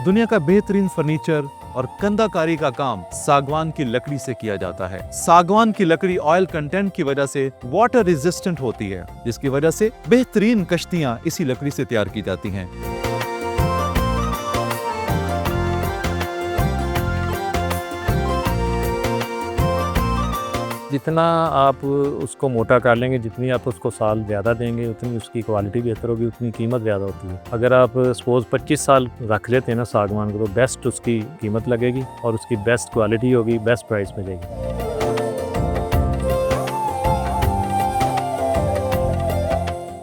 दुनिया का बेहतरीन फर्नीचर और कंधाकारी का काम सागवान की लकड़ी से किया जाता है। सागवान की लकड़ी ऑयल कंटेंट की वजह से वाटर रेजिस्टेंट होती है, जिसकी वजह से बेहतरीन कश्तियां इसी लकड़ी से तैयार की जाती हैं। जितना आप उसको मोटा कर लेंगे, जितनी आप उसको साल ज़्यादा देंगे, उतनी उसकी क्वालिटी बेहतर होगी, उतनी कीमत ज़्यादा होती है। अगर आप सपोज़ 25 साल रख लेते हैं ना सागवान को, तो बेस्ट उसकी कीमत लगेगी और उसकी बेस्ट क्वालिटी होगी, बेस्ट प्राइस मिलेगी।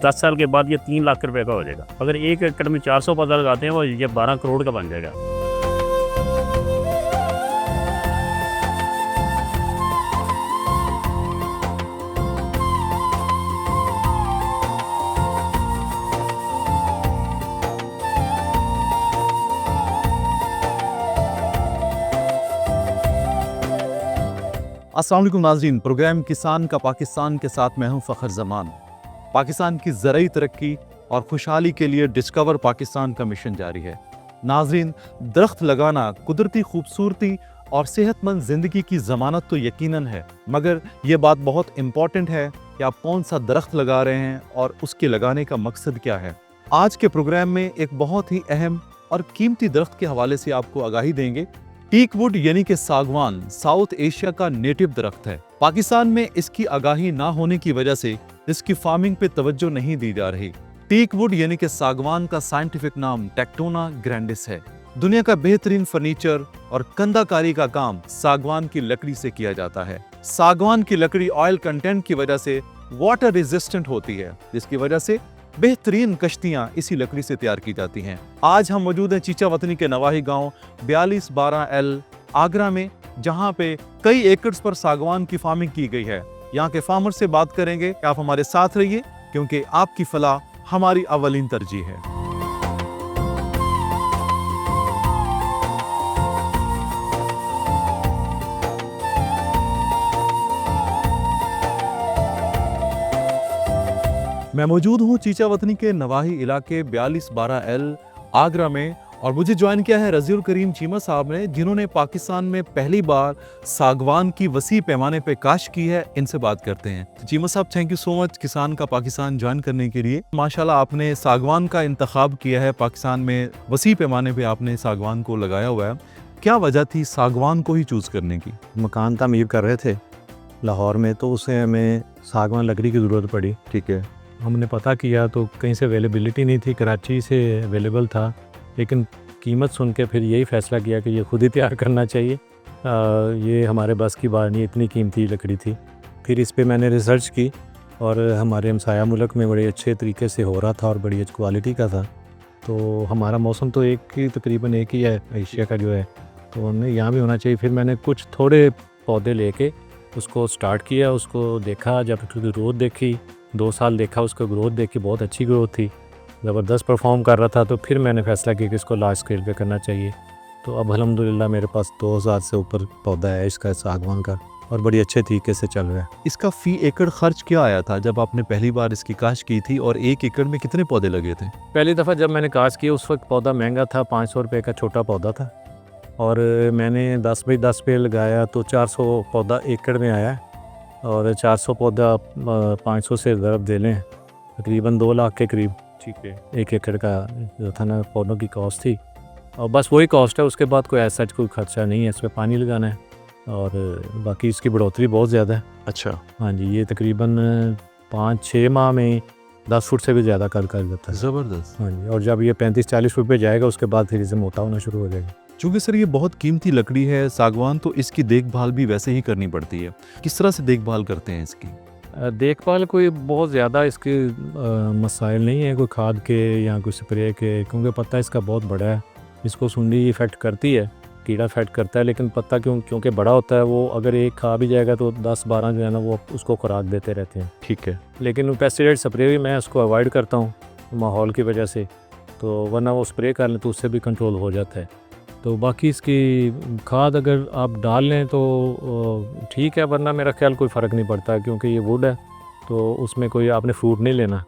दस साल के बाद ये 3 लाख रुपए का हो जाएगा। अगर 1 एकड़ में 400 पौधा लगाते हैं, वो ये 12 करोड़ का बन जाएगा। अस्सलाम वालेकुम नाज़रीन, प्रोग्राम किसान का पाकिस्तान के साथ मैं हूं फ़खर ज़मान। पाकिस्तान की ज़रूरी तरक्की और खुशहाली के लिए डिस्कवर पाकिस्तान का मिशन जारी है। नाज़रीन, दरख्त लगाना कुदरती खूबसूरती और सेहतमंद ज़िंदगी की ज़मानत तो यकीनन है, मगर ये बात बहुत इम्पॉर्टेंट है कि आप कौन सा दरख्त लगा रहे हैं और उसके लगाने का मकसद क्या है। आज के प्रोग्राम में एक बहुत ही अहम और कीमती दरख्त के हवाले से आपको आगाही देंगे। टीक वुड यानी कि सागवान साउथ एशिया का नेटिव दरख्त है। पाकिस्तान में इसकी आगाही ना होने की वजह से इसकी फार्मिंग पे तवज्जो नहीं दी जा रही। टीक वुड यानी कि सागवान का साइंटिफिक नाम टेक्टोना ग्रैंडिस है। दुनिया का बेहतरीन फर्नीचर और कंधाकारी का काम सागवान की लकड़ी से किया जाता है। सागवान की लकड़ी ऑयल कंटेंट की वजह से वाटर रेजिस्टेंट होती है, जिसकी वजह से बेहतरीन कश्तियां इसी लकड़ी से तैयार की जाती हैं। आज हम मौजूद हैं चीचा वतनी के नवाही गांव 4212L आगरा में, जहां पे कई एकड़्स पर सागवान की फार्मिंग की गई है। यहां के फार्मर से बात करेंगे। आप हमारे साथ रहिए, क्योंकि आपकी फलाह हमारी अव्वलीन तरजीह है। मैं मौजूद हूँ चीचा वतनी के नवाही इलाके 4212L आगरा में, और मुझे ज्वाइन किया है रजीउल करीम चीमा साहब ने, जिन्होंने पाकिस्तान में पहली बार सागवान की वसी पैमाने पे काश्त की है। इनसे बात करते हैं। चीमा साहब, थैंक यू सो मच किसान का पाकिस्तान ज्वाइन करने के लिए। माशाल्लाह आपने सागवान का इंतखाब किया है, पाकिस्तान में वसी पैमाने पे आपने सागवान को लगाया हुआ है। क्या वजह थी सागवान को ही चूज करने की? मकान तामीर कर रहे थे लाहौर में, तो उसे हमें सागवान लकड़ी की ज़रूरत पड़ी। ठीक है। हमने पता किया तो कहीं से अवेलेबिलिटी नहीं थी, कराची से अवेलेबल था, लेकिन कीमत सुन के फिर यही फ़ैसला किया कि ये खुद ही तैयार करना चाहिए। ये हमारे बस की बात नहीं, इतनी कीमती लकड़ी थी। फिर इस पे मैंने रिसर्च की और हमारे हमसाया मुल्क में बड़े अच्छे तरीके से हो रहा था और बड़ी अच्छी क्वालिटी का था। तो हमारा मौसम तो तकरीबन एक ही है एशिया का जो है, तो हमने यहाँ भी होना चाहिए। फिर मैंने कुछ थोड़े पौधे लेके उसको स्टार्ट किया, उसको देखा, जब उसकी ग्रोथ देखी, 2 साल देखा, उसका ग्रोथ देखी, बहुत अच्छी ग्रोथ थी, ज़बरदस्त परफॉर्म कर रहा था। तो फिर मैंने फ़ैसला किया कि इसको लार्ज स्केल पे करना चाहिए। तो अब अल्हम्दुलिल्लाह मेरे पास 2000 से ऊपर पौधा है इसका सागवान का, और बड़ी अच्छे तरीके से चल रहा है। इसका फी एकड़ खर्च क्या आया था जब आपने पहली बार इसकी काश्त की थी, और 1 एकड़ में कितने पौधे लगे थे? पहली दफ़ा जब मैंने काश्त किया उस वक्त पौधा महंगा था, 500 रुपये का छोटा पौधा था, और मैंने 10 बाई 10 पेड़ लगाया तो 400 पौधा एकड़ में आया, और 400 पौधा 500 से ज़रब दे लें तकरीबन 2 लाख के करीब। ठीक है। 1 एकड़ का जो था ना पौधों की कॉस्ट थी, और बस वही कॉस्ट है, उसके बाद कोई ऐसा कोई खर्चा नहीं है। इस पर पानी लगाना है और बाकी इसकी बढ़ोतरी बहुत ज़्यादा है। अच्छा। हाँ जी, ये तकरीबन 5-6 माह में 10 फुट से भी ज़्यादा कर जाता है। ज़बरदस्त। हाँ जी, और जब ये 35-40 फुट पे जाएगा उसके बाद फिर इसे मोटा होना शुरू हो जाएगा। चूँकि सर ये बहुत कीमती लकड़ी है सागवान, तो इसकी देखभाल भी वैसे ही करनी पड़ती है। किस तरह से देखभाल करते हैं इसकी? देखभाल कोई बहुत ज़्यादा इसके मसाइल नहीं है, कोई खाद के या कोई स्प्रे के, क्योंकि पत्ता इसका बहुत बड़ा है। इसको सुंडी इफ़ेक्ट करती है, कीड़ा इफ़ेक्ट करता है, लेकिन पत्ता क्योंकि बड़ा होता है, वो अगर एक खा भी जाएगा तो 10-12 जो है ना वो उसको खुराक देते रहते हैं। ठीक है। लेकिन पेस्टिसाइड स्प्रे भी मैं उसको अवॉइड करता हूँ माहौल की वजह से, तो वरना वो स्प्रे कर लें तो उससे भी कंट्रोल हो जाता है। तो बाकी इसकी खाद अगर आप डाल लें तो ठीक है, वरना मेरा ख्याल कोई फ़र्क नहीं पड़ता, क्योंकि ये वुड है तो उसमें कोई आपने फ्रूट नहीं लेना,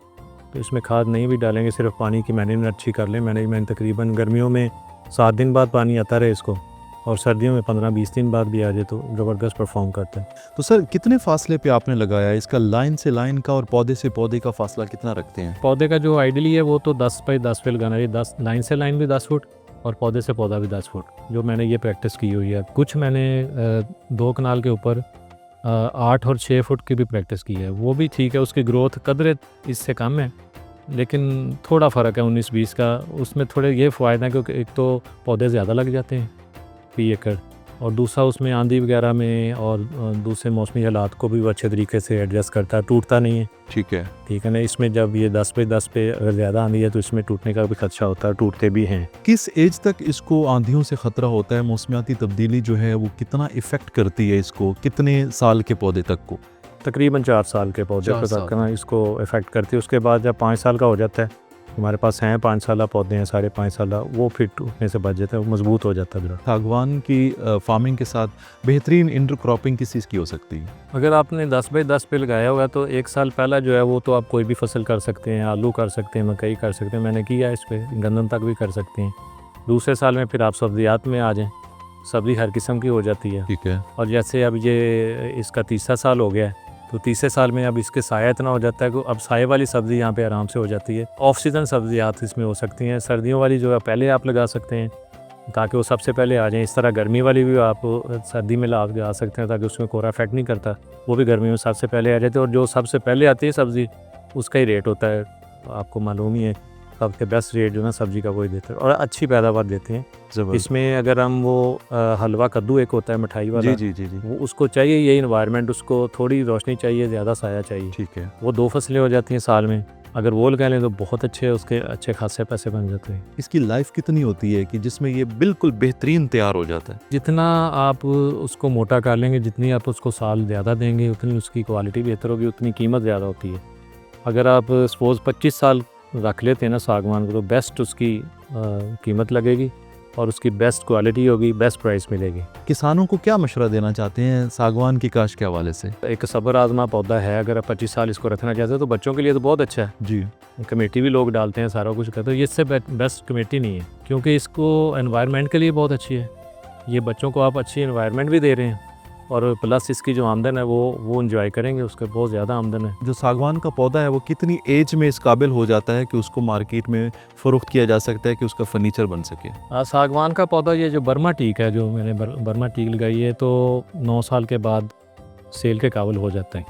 तो इसमें खाद नहीं भी डालेंगे, सिर्फ पानी की मैनेजमेंट अच्छी कर लें। मैनेजमेंट तकरीबन गर्मियों में 7 दिन बाद पानी आता रहे इसको, और सर्दियों में 15-20 दिन बाद भी आ जाए तो ज़बरदस्त परफॉर्म करता है। तो सर कितने फासले पे आपने लगाया है? इसका लाइन से लाइन का और पौधे से पौधे का फासला कितना रखते हैं? पौधे का जो आइडियली है वो तो 10 बाई 10 पे लगाना है, 10 लाइन से लाइन भी 10 फुट और पौधे से पौधा भी 10 फुट, जो मैंने ये प्रैक्टिस की हुई है। कुछ मैंने 2 कनाल के ऊपर 8 और 6 फुट की भी प्रैक्टिस की है, वो भी ठीक है। उसकी ग्रोथ कदरे इससे कम है, लेकिन थोड़ा फ़र्क है 19-20 का। उसमें थोड़े ये फ़ायदा है क्योंकि एक तो पौधे ज़्यादा लग जाते हैं फी एकड़, और दूसरा उसमें आंधी वगैरह में और दूसरे मौसमी हालात को भी वो अच्छे तरीके से एडजस्ट करता है, टूटता नहीं है। ठीक है। ठीक है ना। इसमें जब ये 10 बाई 10 पे अगर ज़्यादा आंधी है तो इसमें टूटने का भी खदशा होता है, टूटते भी हैं। किस एज तक इसको आंधियों से ख़तरा होता है? मौसमियाती तब्दीली जो है वो कितना इफ़ेक्ट करती है इसको? कितने साल के पौधे तक को? तकरीबन 4 साल के पौधे 4 को साल। तक ना इसको इफ़ेक्ट करती है। उसके बाद जब 5 साल का हो जाता है, हमारे पास हैं 5 साला पौधे हैं, साढ़े 5 साला, वो फिर टूटने से बच जाता है, वो मजबूत हो जाता है दरख्त। सागवान की फार्मिंग के साथ बेहतरीन इंटरक्रॉपिंग किस चीज़ की हो सकती है? अगर आपने 10 बाई 10 पे लगाया होगा तो 1 साल पहला जो है वो तो आप कोई भी फसल कर सकते हैं, आलू कर सकते हैं, मकई कर सकते हैं, मैंने किया इस पर, गंदम तक भी कर सकते हैं। दूसरे साल में फिर आप सब्जियात में आ जाएँ, सब्ज़ी हर किस्म की हो जाती है। ठीक है। और जैसे अब ये इसका तीसरा साल हो गया है, तो तीसरे साल में अब इसके साया इतना हो जाता है कि अब साए वाली सब्ज़ी यहाँ पे आराम से हो जाती है। ऑफ सीज़न सब्जियात इसमें हो सकती हैं, सर्दियों वाली जो है पहले आप लगा सकते हैं ताकि वो सबसे पहले आ जाएँ। इस तरह गर्मी वाली भी आप सर्दी में लगा सकते हैं ताकि उसमें कोरा इफेक्ट नहीं करता, वो भी गर्मी में सबसे पहले आ जाती है। और जो सबसे पहले आती है सब्ज़ी उसका ही रेट होता है, आपको मालूम ही है, सबसे बेस्ट रेट जो ना सब्ज़ी का वही देते हैं और अच्छी पैदावार देते हैं। इसमें अगर हम वो हलवा कद्दू एक होता है मिठाई वाला, जी, वो उसको चाहिए यही इन्वायरमेंट, उसको थोड़ी रोशनी चाहिए, ज़्यादा साया चाहिए। ठीक है। वो 2 फसलें हो जाती हैं साल में, अगर वो लगा लें तो बहुत अच्छे उसके अच्छे खासे पैसे बन जाते हैं। इसकी लाइफ कितनी होती है कि जिसमें ये बिल्कुल बेहतरीन तैयार हो जाता है? जितना आप उसको मोटा कर लेंगे, जितनी आप उसको साल ज़्यादा देंगे, उतनी उसकी क्वालिटी बेहतर होगी, उतनी कीमत ज़्यादा होती है। अगर आप सपोज़ 25 साल रख लेते हैं ना सागवान को, तो बेस्ट उसकी कीमत लगेगी और उसकी बेस्ट क्वालिटी होगी, बेस्ट प्राइस मिलेगी। किसानों को क्या मशवरा देना चाहते हैं सागवान की काश्त के हवाले से? एक सब्र आज़मा पौधा है, अगर आप 25 साल इसको रखना चाहते हो तो बच्चों के लिए तो बहुत अच्छा है। जी। कमेटी भी लोग डालते हैं, सारा कुछ करते हैं, ये इससे बेस्ट कमेटी नहीं है क्योंकि इसको एनवायरनमेंट के लिए बहुत अच्छी है। ये बच्चों को आप अच्छी एनवायरनमेंट भी दे रहे हैं और प्लस इसकी जो आमदन है वो इंजॉय करेंगे, उसका बहुत ज़्यादा आमदन है। जो सागवान का पौधा है वो कितनी एज में इस काबिल हो जाता है कि उसको मार्केट में फ़रोख्त किया जा सकता है कि उसका फर्नीचर बन सके? सागवान का पौधा ये जो बर्मा टीक है, जो मैंने बर्मा टीक लगाई है, तो 9 साल के बाद सेल के काबिल हो जाता है।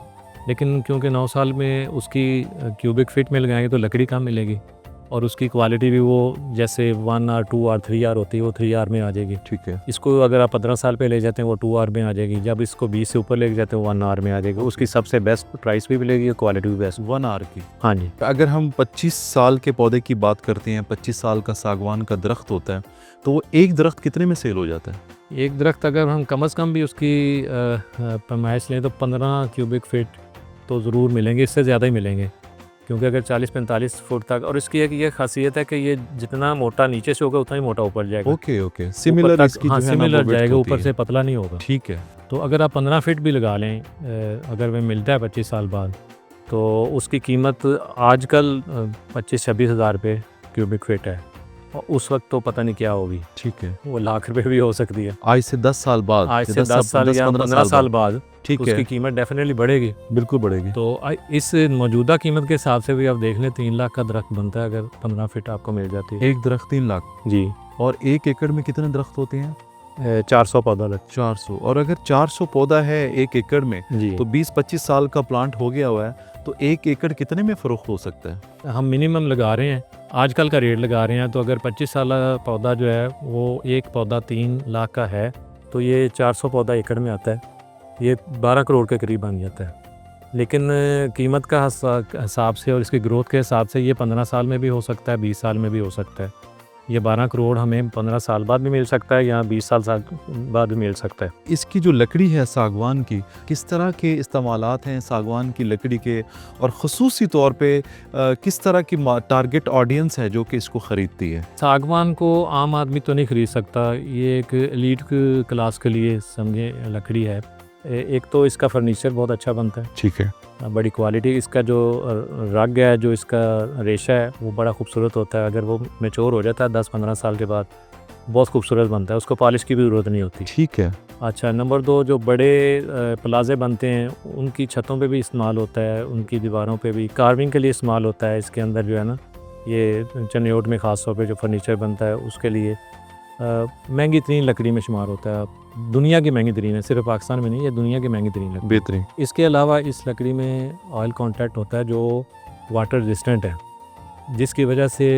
लेकिन क्योंकि 9 साल में उसकी क्यूबिक फीट में लगाएंगे तो लकड़ी कम मिलेगी और उसकी क्वालिटी भी वो जैसे 1 आर 2 आर 3 आर होती है, वो 3 आर में आ जाएगी। ठीक है। इसको अगर आप 15 साल पे ले जाते हैं वो 2 आर में आ जाएगी, जब इसको 20 से ऊपर ले जाते हैं 1 आर में आ जाएगी। उसकी सबसे बेस्ट प्राइस भी मिलेगी और क्वालिटी भी बेस्ट। 1 आर की? हाँ जी। अगर हम 25 साल के पौधे की बात करते हैं, 25 साल का सागवान का दरख्त होता है, तो वो एक दरख्त कितने में सेल हो जाता है? एक दरख्त अगर हम कम से कम भी उसकी पैमाइश लें तो 15 क्यूबिक फीट तो ज़रूर मिलेंगे, इससे ज़्यादा ही मिलेंगे क्योंकि अगर 40-45 फुट तक, और इसकी एक ये खासियत है कि ये जितना मोटा नीचे से होगा उतना ही मोटा ऊपर जाएगा। ओके सिमिलर इसकी जो है ना सिमिलर वो जाएगा, width ऊपर होती से है। पतला नहीं होगा। ठीक है। तो अगर आप 15 फीट भी लगा लें, अगर वह मिलता है 25 साल बाद, तो उसकी कीमत आजकल 25-26 हज़ार रुपये क्यूबिक फीट है और उस वक्त तो पता नहीं क्या होगी, ठीक है। वो लाख रुपए भी हो सकती है। आज से 10 साल बाद, आज से 10 साल या 15 साल बाद ठीक उसकी है, कीमत डेफिनेटली बढ़ेगी। बिल्कुल बढ़ेगी। तो इस मौजूदा कीमत के हिसाब से भी आप देख लें 3 लाख का दरख्त बनता है अगर 15 फीट आपको मिल जाती है। एक दरख्त 3 लाख? जी। और 1 एकड़ में कितने दरख्त होते हैं? 400 पौधा लगता 400। और अगर 400 पौधा है 1 एकड़ में, है जी। तो 20-25 साल का प्लांट हो गया हुआ है, तो 1 एकड़ कितने में फ़रोख्त हो सकता है? हम मिनिमम लगा रहे हैं, आजकल का रेट लगा रहे हैं, तो अगर 25 साल पौधा जो है वो एक पौधा 3 लाख का है तो ये 400 पौधा एकड़ में आता है, ये 12 करोड़ के करीब बन जाता है। लेकिन कीमत का हिसाब से और इसकी ग्रोथ के हिसाब से ये 15 साल में भी हो सकता है, 20 साल में भी हो सकता है। ये 12 करोड़ हमें 15 साल बाद भी मिल सकता है या 20 साल बाद भी मिल सकता है। इसकी जो लकड़ी है सागवान की, किस तरह के इस्तेमालात हैं सागवान की लकड़ी के, और ख़ुसूसी तौर पे किस तरह की टारगेट ऑडियंस है जो कि इसको ख़रीदती है? सागवान को आम आदमी तो नहीं ख़रीद सकता, ये एक एलीट क्लास के लिए समझे लकड़ी है। एक तो इसका फर्नीचर बहुत अच्छा बनता है, ठीक है। बड़ी क्वालिटी, इसका जो रग है, जो इसका रेशा है वो बड़ा खूबसूरत होता है। अगर वो मैच्योर हो जाता है 10-15 साल के बाद बहुत खूबसूरत बनता है, उसको पॉलिश की भी ज़रूरत नहीं होती। ठीक है। अच्छा, नंबर 2, जो बड़े प्लाजे बनते हैं उनकी छतों पे भी इस्तेमाल होता है, उनकी दीवारों पे भी कार्विंग के लिए इस्तेमाल होता है। इसके अंदर जो है ना, ये चनियोट में ख़ास तौर पे जो फर्नीचर बनता है उसके लिए महंगी तरीन लकड़ी में शुमार होता है। दुनिया की महंगी तरीन है, सिर्फ पाकिस्तान में नहीं, ये दुनिया की महंगी तरीन लकड़ी। बेहतरीन। इसके अलावा इस लकड़ी में ऑयल कॉन्टैक्ट होता है जो वाटर रेजिस्टेंट है, जिसकी वजह से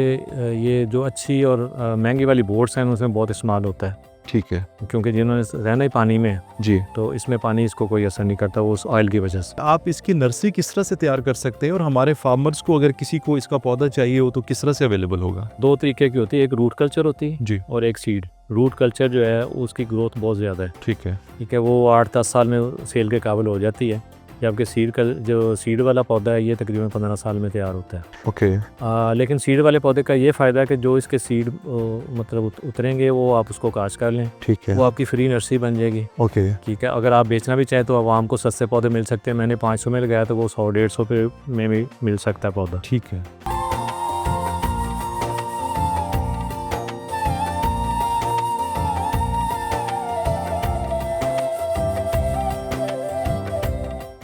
ये जो अच्छी और महंगी वाली बोट्स हैं उसमें बहुत इस्तेमाल होता है, ठीक है। क्योंकि जिन्होंने रहना ही पानी में है, जी। तो इसमें पानी इसको कोई असर नहीं करता, वो उस ऑयल की वजह से। आप इसकी नर्सरी किस तरह से तैयार कर सकते हैं, और हमारे फार्मर्स को अगर किसी को इसका पौधा चाहिए हो तो किस तरह से अवेलेबल होगा? 2 तरीके की होती है, एक रूट कल्चर होती है जी। और एक सीड। रूट कल्चर जो है उसकी ग्रोथ बहुत ज़्यादा है, ठीक है। ठीक है, वो 8-10 साल में सेल के काबिल हो जाती है, जबकि सीड का जो सीड वाला पौधा है ये तकरीबन 15 साल में तैयार होता है। ओके। लेकिन सीड वाले पौधे का ये फ़ायदा है कि जो इसके सीड मतलब उतरेंगे वो आप उसको काश कर लें, ठीक है। वो आपकी फ्री नर्सरी बन जाएगी। ओके। ठीक है, अगर आप बेचना भी चाहें तो आवाम को सस्ते पौधे मिल सकते हैं। मैंने 500 में लगाया तो वो 100-150 रुपये में भी मिल सकता है पौधा। ठीक है।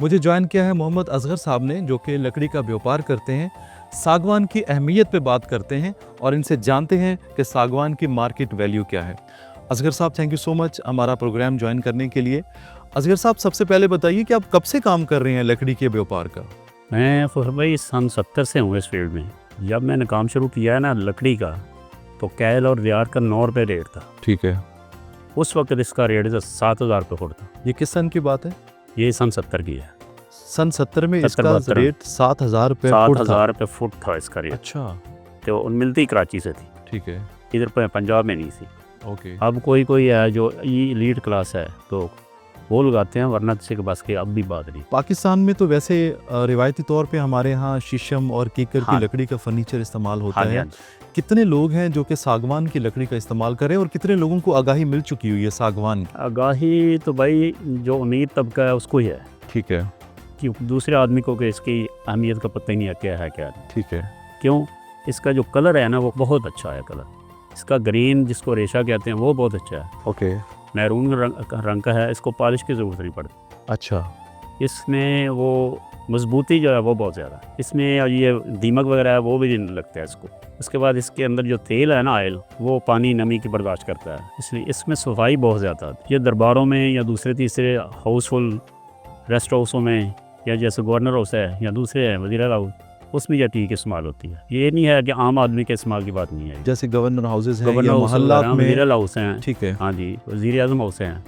मुझे ज्वाइन किया है मोहम्मद असगर साहब ने, जो कि लकड़ी का व्यापार करते हैं, सागवान की अहमियत पे बात करते हैं और इनसे जानते हैं कि सागवान की मार्केट वैल्यू क्या है। असगर साहब, थैंक यू सो मच हमारा प्रोग्राम ज्वाइन करने के लिए। असगर साहब, सबसे पहले बताइए कि आप कब से काम कर रहे हैं लकड़ी के व्यापार का? मैं फखर भाई सन 70 से हूँ इस फील्ड में। जब मैंने काम शुरू किया है ना लकड़ी का, तो कैल और रियार का 9 रुपये रेट था। ठीक है। उस वक्त इसका रेट 7,000 रुपये फुट था। ये किस सन की बात है? ये सन 70 की है। सन 70 में 70 इसका 72 रेट 7,000 रुपये फुट था। 7,000 रुपये फुट था इसका रेट। अच्छा। तो मिलती कराची से थी, ठीक है। इधर पंजाब में नहीं थी। ओके। अब कोई है जो लीड क्लास है तो वो लगाते हैं, वरना किसी के बस की अब भी बात नहीं। पाकिस्तान में तो वैसे रिवायती तौर पे हमारे यहाँ शीशम और कीकर की हाँ। लकड़ी का फर्नीचर इस्तेमाल होता हाँ जी, है। हाँ जी। कितने लोग हैं जो कि सागवान की लकड़ी का इस्तेमाल करें, और कितने लोगों को आगाही मिल चुकी हुई है सागवान की? आगाही तो भाई जो अमीर तबका है उसको ही है, ठीक है। कि दूसरे आदमी को कि इसकी अहमियत का पता ही नहीं है क्या है क्या नहीं। ठीक है। क्यों? इसका जो कलर है ना वो बहुत अच्छा है। कलर इसका ग्रीन जिसको रेशा कहते हैं वो बहुत अच्छा है। ओके। मैरून रंग का है, इसको पॉलिश की ज़रूरत नहीं पड़ती। अच्छा। इसमें वो मजबूती जो है वो बहुत ज़्यादा है। इसमें ये दीमक वगैरह है वो भी नहीं लगता है इसको। उसके बाद इसके अंदर जो तेल है ना, ऑयल, वो पानी नमी की बर्दाश्त करता है, इसलिए इसमें सफाई बहुत ज़्यादा है। ये दरबारों में या दूसरे तीसरे हाउसफुल रेस्ट हाउसों में, या जैसे गवर्नर हाउस है या दूसरे हैं वज़ीर हाउस, उसमें यह ठीक इस्तेमाल होती है। ये नहीं है कि आम आदमी के इस्तेमाल की बात नहीं है। जैसे गवर्नर हाउसेज हैं गवर्नर या हाउस मोहल्लात वगैरह, में। वज़ीर हाउस हैं, ठीक है। हाँ जी, वज़ीर आज़म हाउस हैं,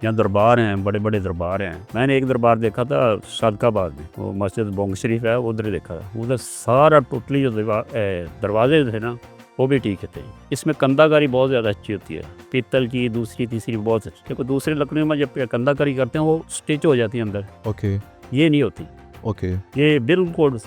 या दरबार हैं, बड़े बड़े दरबार हैं। मैंने एक दरबार देखा था सादकाबाद में, वो मस्जिद बोंग शरीफ है, उधर देखा था। उधर सारा टोटली जो दरवाजे थे ना वो भी ठीक थे। इसमें कंधाकारी बहुत ज़्यादा अच्छी होती है, पीतल की, दूसरी तीसरी बहुत अच्छी। क्योंकि दूसरी लकड़ियों में जब कंधाकारी करते हैं वो स्टिच हो जाती है अंदर, ओके। ये नहीं होती। ओके। ये बिल्कुल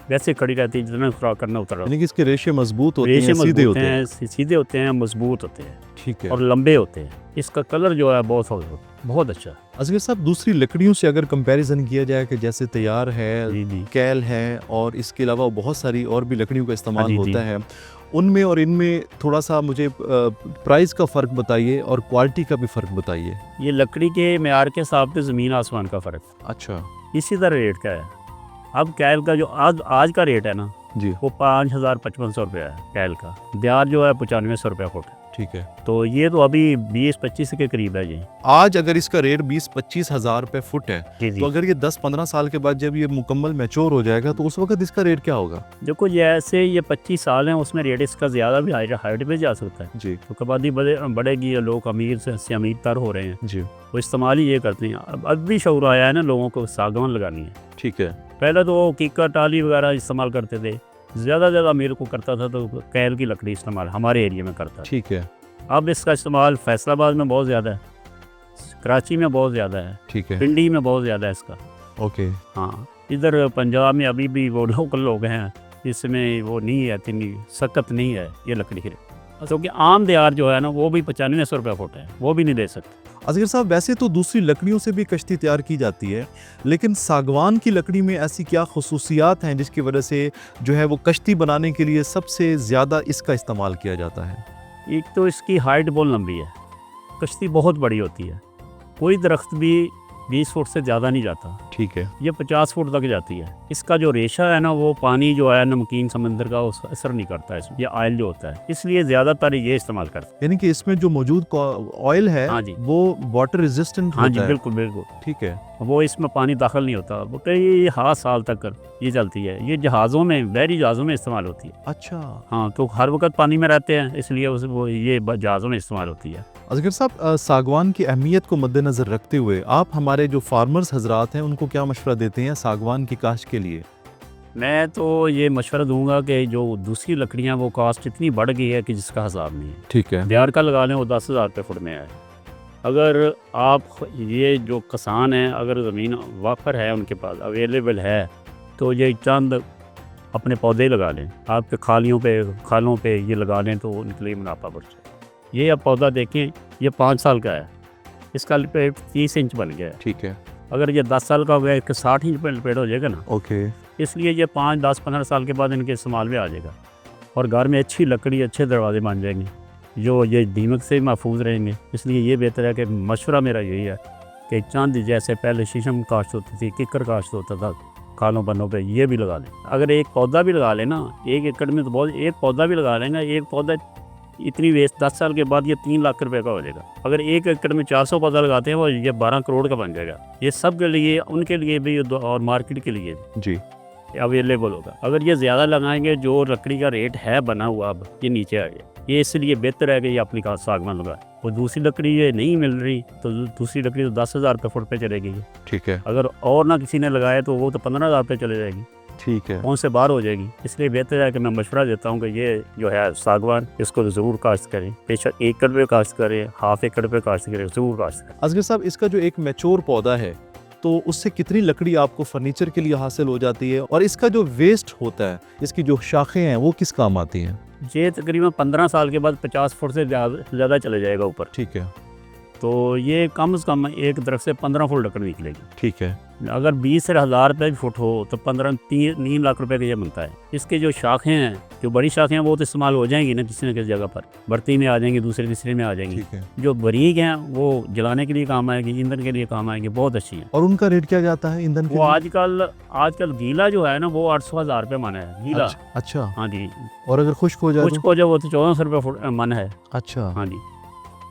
वैसे खड़ी रहती है जितना खुराक करना उतर। यानी कि इसके रेशे मजबूत होते रेशे हैं, सीधे मजबूत होते हैं। हैं, सीधे होते हैं, मजबूत होते हैं ठीक है। और लंबे होते हैं। इसका कलर जो है बहुत अच्छा है। असगर साहब, दूसरी लकड़ियों से अगर कंपैरिजन किया जाए कि जैसे तैयार है, जी जी। कैल है, और इसके अलावा बहुत सारी और भी लकड़ियों का इस्तेमाल जी, जी। होता है, उनमें और इनमें थोड़ा सा मुझे प्राइस का फ़र्क बताइए और क्वालिटी का भी फ़र्क बताइए। ये लकड़ी के मेयार के हिसाब से ज़मीन आसमान का फ़र्क अच्छा। इसी तरह रेट का है। अब कैल का जो आज का रेट है ना, जी। वो 5,000-5,500 रुपये है कैल का। दियार जो है 9500 रुपये फुट है। ठीक है। तो ये तो अभी 20-25 के करीब है जी। आज अगर इसका रेट 20-25 हज़ार रुपये फुट है, जी जी। तो अगर ये 10-15 साल के बाद जब ये मुकम्मल मैच्योर हो जाएगा तो उस वक्त इसका रेट क्या होगा? देखो जैसे ये 25 साल हैं, उसमें रेट इसका ज़्यादा भी हाइट पे जा सकता है। जी। तो कबादी बढ़ेगी, लोग अमीर से अमीर तर हो रहे हैं, जी। वो इस्तेमाल ही ये करते हैं। अब भी शऊर आया है ना लोगों को सागवान लगानी है। ठीक है। पहले तो वो कीकर टाली वगैरह इस्तेमाल करते थे, ज़्यादा अमीर को करता था तो कैल की लकड़ी इस्तेमाल हमारे एरिया में करता था। ठीक है। अब इसका इस्तेमाल फैसलाबाद में बहुत ज़्यादा है, कराची में बहुत ज़्यादा है, ठीक है। पिंडी में बहुत ज़्यादा है इसका। ओके। हाँ, इधर पंजाब में अभी भी वो लोकल लोग हैं, इसमें वो नहीं है, इतनी सख्त नहीं है ये लकड़ी की। क्योंकि आम दियार जो है ना वो भी 9500 रुपये फुट है, वो भी नहीं दे सकते। असगर साहब, वैसे तो दूसरी लकड़ियों से भी कश्ती तैयार की जाती है, लेकिन सागवान की लकड़ी में ऐसी क्या खसूसियात हैं जिसकी वजह से जो है वो कश्ती बनाने के लिए सबसे ज़्यादा इसका इस्तेमाल किया जाता है? एक तो इसकी हाइट बहुत लंबी है, कश्ती बहुत बड़ी होती है, कोई दरख्त भी 20 फुट से ज़्यादा नहीं जाता, ठीक है। ये 50 फुट तक जाती है। इसका जो रेशा है ना, वो पानी जो है नमकीन समंदर का उस असर नहीं करता है इसमें, ये ऑयल जो होता है, इसलिए ज़्यादातर ये इस्तेमाल करते हैं। यानी कि इसमें जो मौजूद ऑयल है हाँ जी। वो वाटर रेजिस्टेंट हाँ जी, होता है। बिल्कुल बिल्कुल, ठीक है। वो इसमें पानी दाखिल नहीं होता, वो कई 1000 साल तक ये चलती है। ये जहाज़ों में, बहरी जहाज़ों में इस्तेमाल होती है। अच्छा हाँ, तो हर वक्त पानी में रहते हैं, इसलिए वो ये जहाज़ों में इस्तेमाल होती है। असगर साहब, सागवान की अहमियत को मद्देनज़र रखते हुए आप हमारे जो फार्मर्स हजरात हैं उनको क्या मशवरा देते हैं सागवान की काश्त के लिए? मैं तो ये मशवरा दूंगा कि जो दूसरी लकड़ियाँ वो कास्ट इतनी बढ़ गई है कि जिसका हिसाब नहीं है। ठीक है। देहार का लगा लें वो 10,000 रुपये फुट में है। अगर आप ये जो किसान हैं, अगर ज़मीन वाफर है उनके पास, अवेलेबल है, तो ये चंद अपने पौधे लगा लें, आपके खालों पे ये लगा लें तो उनके लिए मुनाफा बच जाए। ये आप पौधा देखें, ये 5 साल का है, इसका पेड़ 30 इंच बन गया है। ठीक है। अगर ये 10 साल का हो गया, इसके 60 इंच पेड़ हो जाएगा ना। ओके। इसलिए ये 5, 10, 15 साल के बाद इनके इस्तेमाल में आ जाएगा और घर में अच्छी लकड़ी, अच्छे दरवाजे बन जाएंगे जो ये दीमक से महफूज रहेंगे। इसलिए ये बेहतर है कि मशवरा मेरा यही है कि चांद जैसे पहले शीशम काश्त होती थी, किक्कर काश्त होता था खालों बनों पे, ये भी लगा लें। अगर एक पौधा भी लगा लेना 1 एकड़ में, तो बहुत, एक पौधा भी लगा लेंगे, एक पौधा इतनी वेस्ट 10 साल के बाद ये 3 लाख रुपए का हो जाएगा। अगर 1 एकड़ में 400 पौधा लगाते हैं वो ये 12 करोड़ का बन जाएगा। ये सब के लिए, उनके लिए भी और मार्केट के लिए जी अवेलेबल होगा। अगर ये ज़्यादा लगाएंगे, जो लकड़ी का रेट है बना हुआ अब ये नीचे आ गया, ये इसलिए बेहतर है कि ये अपनी सागवान लगाए। वो दूसरी लकड़ी ये नहीं मिल रही, तो दूसरी लकड़ी तो 10,000 रुपये फुट पे चलेगी। ठीक है। अगर और ना किसी ने लगाया तो वो तो 15,000 रुपये चले जाएगी, ठीक है। कौन से बाहर हो जाएगी। इसलिए बेहतर है कि मैं मशवरा देता हूँ कि ये जो है सागवान, इसको ज़रूर काश्त करें। बेशक 1 एकड़ पे काश्त करें, ½ एकड़ पे काश्त करें, ज़रूर काश्त करें। असगर साहब, इसका जो एक मैच्योर पौधा है तो उससे कितनी लकड़ी आपको फर्नीचर के लिए हासिल हो जाती है, और इसका जो वेस्ट होता है, इसकी जो शाखें हैं वो किस काम आती हैं? ये तकरीबन 15 साल के बाद 50 फुट से ज़्यादा चले जाएगा ऊपर। ठीक है। तो ये कम से कम एक दरख्त से 15 फुट लकड़ी निकलेगी। ठीक है। अगर 20 से 1000 रुपये भी फुट हो तो 3 लाख रुपए का ये बनता है। इसके जो शाखें हैं, जो बड़ी शाखें हैं, वो तो इस्तेमाल हो जाएंगी ना किसी न किसी जगह पर, बढ़ती में आ जाएंगी, दूसरे तीसरे में आ जाएंगी। ठीक है। जो बारीक हैं वो जलाने के लिए काम आएगी, ईंधन के लिए काम आएगी, बहुत अच्छी है। और उनका रेट क्या जाता है ईंधन के वो लिए? आजकल गीला जो है ना, वो 800,000 रुपये मन है गीला। अच्छा। हाँ जी। और अगर खुश्क हो जाए कुछ को जो वो तो 1400 रुपये मन है। अच्छा। हाँ जी।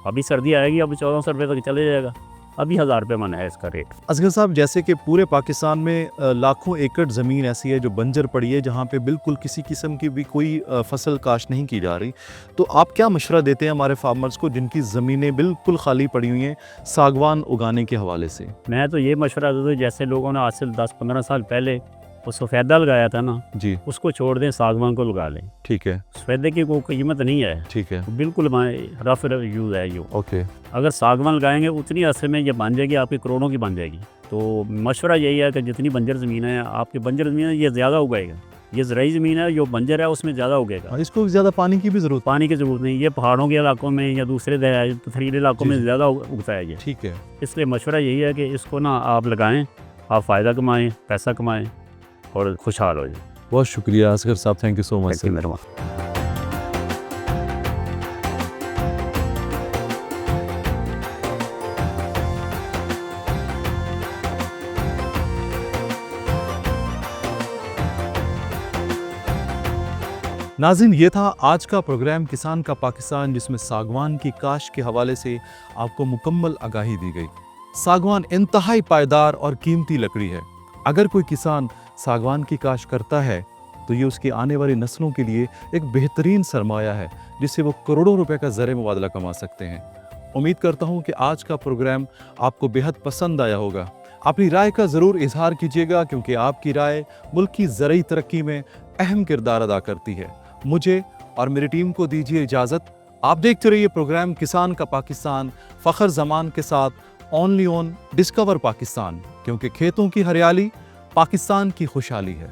अभी सर्दी आएगी, अब 1400 रुपये तक चले जाएगा, अभी 1000 रुपये मन है इसका रेट। असगर साहब, जैसे कि पूरे पाकिस्तान में लाखों एकड़ ज़मीन ऐसी है जो बंजर पड़ी है, जहाँ पे बिल्कुल किसी किस्म की भी कोई फसल काश्त नहीं की जा रही, तो आप क्या मशवरा देते हैं हमारे फार्मर्स को जिनकी ज़मीनें बिल्कुल खाली पड़ी हुई हैं सागवान उगाने के हवाले से? मैं तो ये मशवरा देता हूँ, जैसे लोगों ने आज से 10-15 साल पहले वो सफ़ेदा लगाया था ना जी, उसको छोड़ दें, सागवान को लगा लें। ठीक है। सफ़ेदे की कोई कीमत नहीं है, ठीक है। बिल्कुल रफ यूज़ है ये। ओके। अगर सागवान लगाएंगे उतनी अरसे में ये बन जाएगी, आपकी करोड़ों की बन जाएगी। तो मशवरा यही है कि जितनी बंजर ज़मीन है, आपकी बंजर ज़मीन है, ये ज़्यादा उगाएगा। ये ज़राई ज़मीन है, जो बंजर है उसमें ज़्यादा उगेगा। इसको ज़्यादा पानी की भी ज़रूरत? पानी की ज़रूरत नहीं, ये पहाड़ों के इलाकों में या दूसरे पथरीले इलाकों में ज़्यादा उगता है ये। ठीक है। इसलिए मशवरा यही है कि इसको ना आप लगाएं, आप फ़ायदा कमाएं, पैसा कमाएं और खुशहाल हो जाए। बहुत शुक्रिया असगर साहब, थैंक यू सो मच। नाज़रीन, ये था आज का प्रोग्राम किसान का पाकिस्तान, जिसमें सागवान की काश्त के हवाले से आपको मुकम्मल आगाही दी गई। सागवान इंतहाई पायदार और कीमती लकड़ी है। अगर कोई किसान सागवान की काश्त करता है तो ये उसकी आने वाली नस्लों के लिए एक बेहतरीन सरमाया है, जिससे वो करोड़ों रुपए का ज़र मुबादला कमा सकते हैं। उम्मीद करता हूँ कि आज का प्रोग्राम आपको बेहद पसंद आया होगा। अपनी राय का ज़रूर इजहार कीजिएगा, क्योंकि आपकी राय मुल्क की ज़रूरी तरक्की में अहम किरदार अदा करती है। मुझे और मेरी टीम को दीजिए इजाज़त। आप देखते रहिए प्रोग्राम किसान का पाकिस्तान फ़खर ज़मान के साथ, ओनली ऑन डिस्कवर पाकिस्तान, क्योंकि खेतों की हरियाली पाकिस्तान की खुशहाली है।